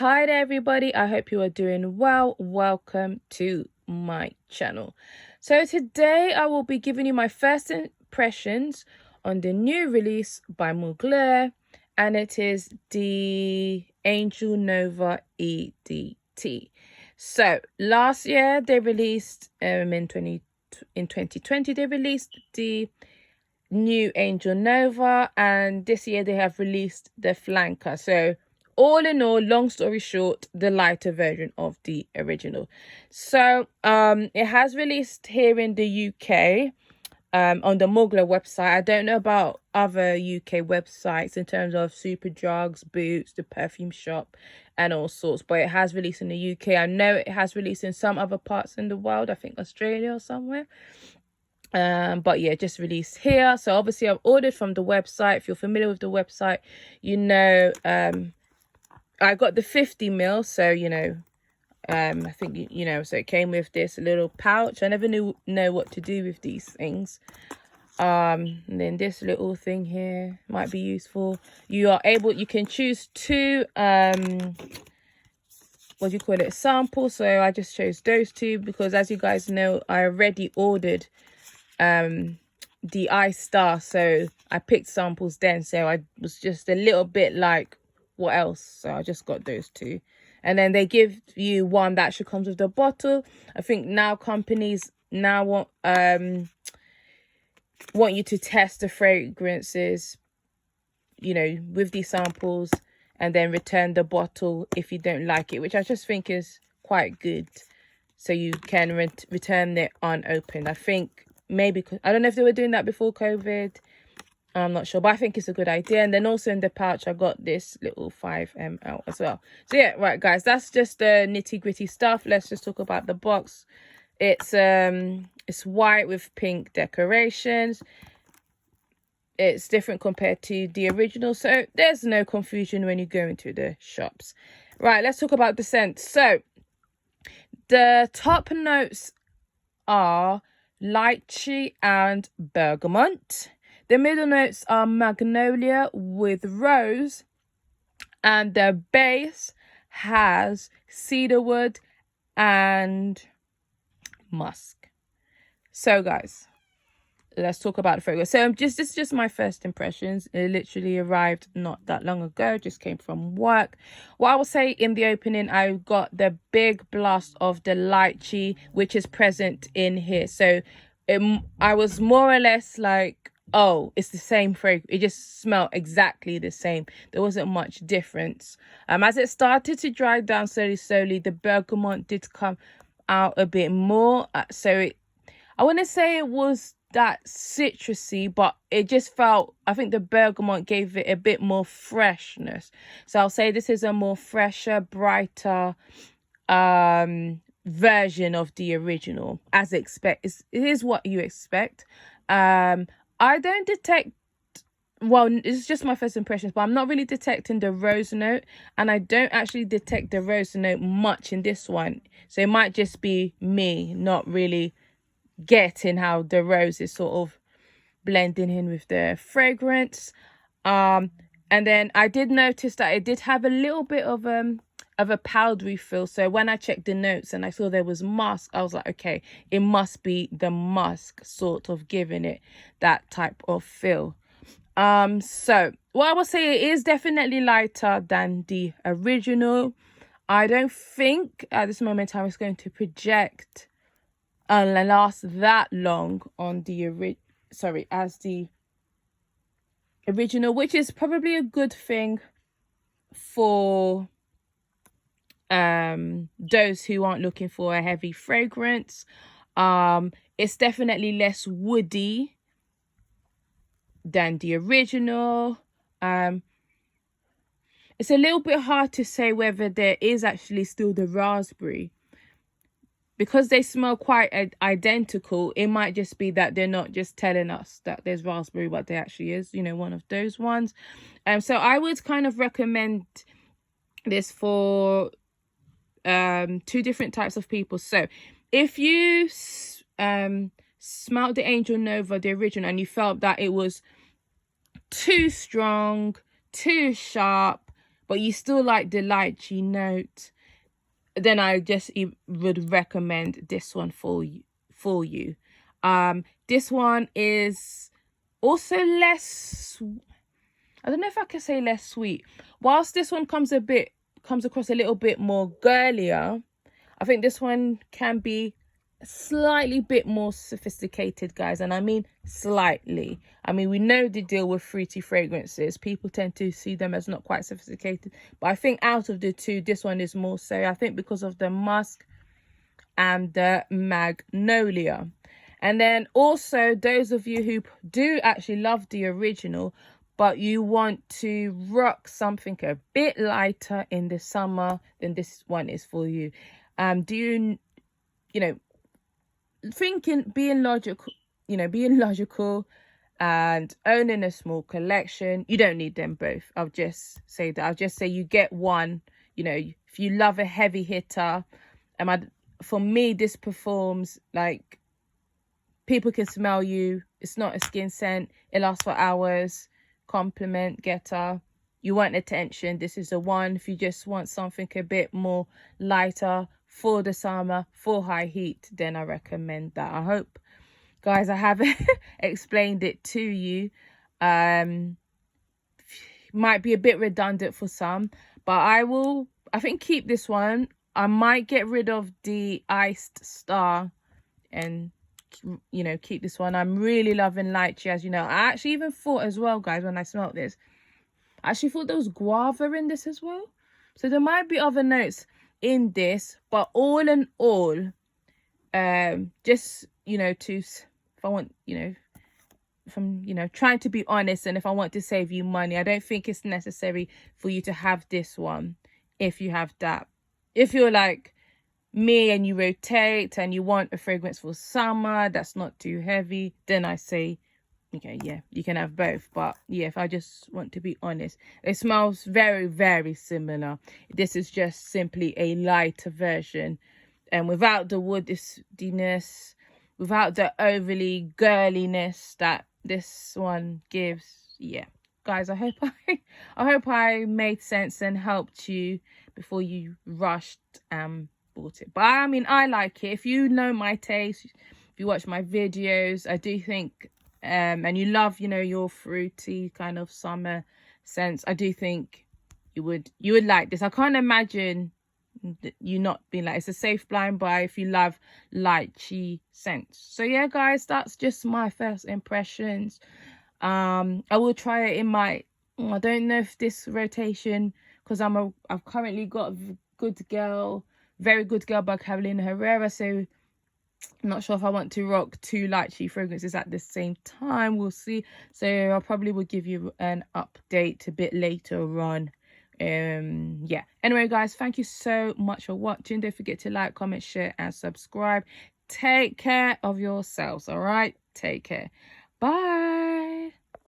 Hi there everybody, I hope you are doing well. Welcome to my channel. So today I will be giving you my first impressions on the new release by Mugler, and it is the Angel Nova EDT. So last year they released in 2020 they released the new Angel Nova, and this year they have released the Flanker. So all in all, long story short, the lighter version of the original. So it has released here in the UK on the Mugler website. I don't know about other UK websites in terms of Superdrugs, Boots, the Perfume shop and all sorts, but it has released in the UK. I know it has released in some other parts in the world, I think Australia or somewhere. But yeah, just released here. So obviously I've ordered from the website. If you're familiar with the website, you know I got the 50ml, so I think so it came with this little pouch. I never know what to do with these things. And then this little thing here might be useful. You can choose two samples. So I just chose those two because, as you guys know, I already ordered the Eye Star, so I picked samples then, so I was just a little bit like, what else? So I just got those two. And then they give you one that actually comes with the bottle. I think now companies now want you to test the fragrances, with these samples, and then return the bottle if you don't like it, which I just think is quite good. So you can return it unopened. I think maybe, I don't know if they were doing that before COVID. I'm not sure, but I think it's a good idea. And then also in the pouch, I got this little 5ml as well. So yeah, right, guys, that's just the nitty-gritty stuff. Let's just talk about the box. It's white with pink decorations. It's different compared to the original, so there's no confusion when you go into the shops. Right, let's talk about the scent. So the top notes are lychee and bergamot. The middle notes are magnolia with rose, and the base has cedarwood and musk. So guys, let's talk about the fragrance. So this is just my first impressions. It literally arrived not that long ago, just came from work. What I will say in the opening, I got the big blast of the lychee, which is present in here. So I was more or less like, oh, it's the same fragrance. It just smelled exactly the same. There wasn't much difference. As it started to dry down slowly, the bergamot did come out a bit more. I wouldn't say it was that citrusy, but it just felt, I think the bergamot gave it a bit more freshness. So I'll say this is a more fresher, brighter version of the original, as expected. It is what you expect. I don't detect, well, it's just my first impressions, but I'm not really detecting the rose note, and I don't actually detect the rose note much in this one. So it might just be me not really getting how the rose is sort of blending in with the fragrance. And then I did notice that it did have a little bit of a powdery feel. So when I checked the notes and I saw there was musk, I was like, okay, it must be the musk sort of giving it that type of feel. So what I will say, it is definitely lighter than the original. I don't think at this moment I was going to project and last that long on the as the original, which is probably a good thing for those who aren't looking for a heavy fragrance. It's definitely less woody than the original. It's a little bit hard to say whether there is actually still the raspberry, because they smell quite identical. It might just be that they're not just telling us that there's raspberry, but there actually is, one of those ones. So I would kind of recommend this for two different types of people. So if you smelled the Angel Nova, the original, and you felt that it was too strong, too sharp, but you still like the lychee note, then I just would recommend this one for you. This one is also less, I don't know if I can say less sweet. Whilst this one comes across a little bit more girlier, I think this one can be slightly bit more sophisticated, guys, and I mean slightly. I mean, we know the deal with fruity fragrances. People tend to see them as not quite sophisticated, but I think out of the two, this one is more so. I think because of the musk and the magnolia. And then also those of you who do actually love the original, but you want to rock something a bit lighter in the summer, then this one is for you. Do you know, being logical and owning a small collection, you don't need them both. I'll just say you get one. You know, if you love a heavy hitter, for me, this performs like people can smell you. It's not a skin scent. It lasts for hours. Compliment getter. You want attention, this is the one. If you just want something a bit more lighter for the summer, for high heat, then I recommend that. I hope, guys, I have explained it to you. Might be a bit redundant for some, but I think keep this one. I might get rid of the iced star and, you know, keep this one. I'm really loving lychee, as you know. I actually even thought as well, guys, when I smelled this, I actually thought there was guava in this as well. So there might be other notes in this, but all in all, just, you know, if I want, you know, if I'm, you know, trying to be honest, and if I want to save you money, I don't think it's necessary for you to have this one if you have that. If you're like me and you rotate and you want a fragrance for summer that's not too heavy, then I say, okay, yeah, you can have both. But yeah, if I just want to be honest, it smells very, very similar. This is just simply a lighter version, and without the woodiness, without the overly girliness that this one gives. Yeah, guys, I hope I made sense and helped you before you rushed bought it. But I mean, I like it. If you know my taste, if you watch my videos, I do think and you love, you know, your fruity kind of summer scents, I do think you would like this. I can't imagine you not being like, it's a safe blind buy if you love lychee scents. So yeah, guys, that's just my first impressions. I will try it in my, I don't know if this rotation, because I've currently got very good girl by Carolina Herrera, so I'm not sure if I want to rock two lychee fragrances at the same time. We'll see. So I probably will give you an update a bit later on. Yeah, anyway, guys, thank you so much for watching. Don't forget to like, comment, share and subscribe. Take care of yourselves. All right, take care. Bye.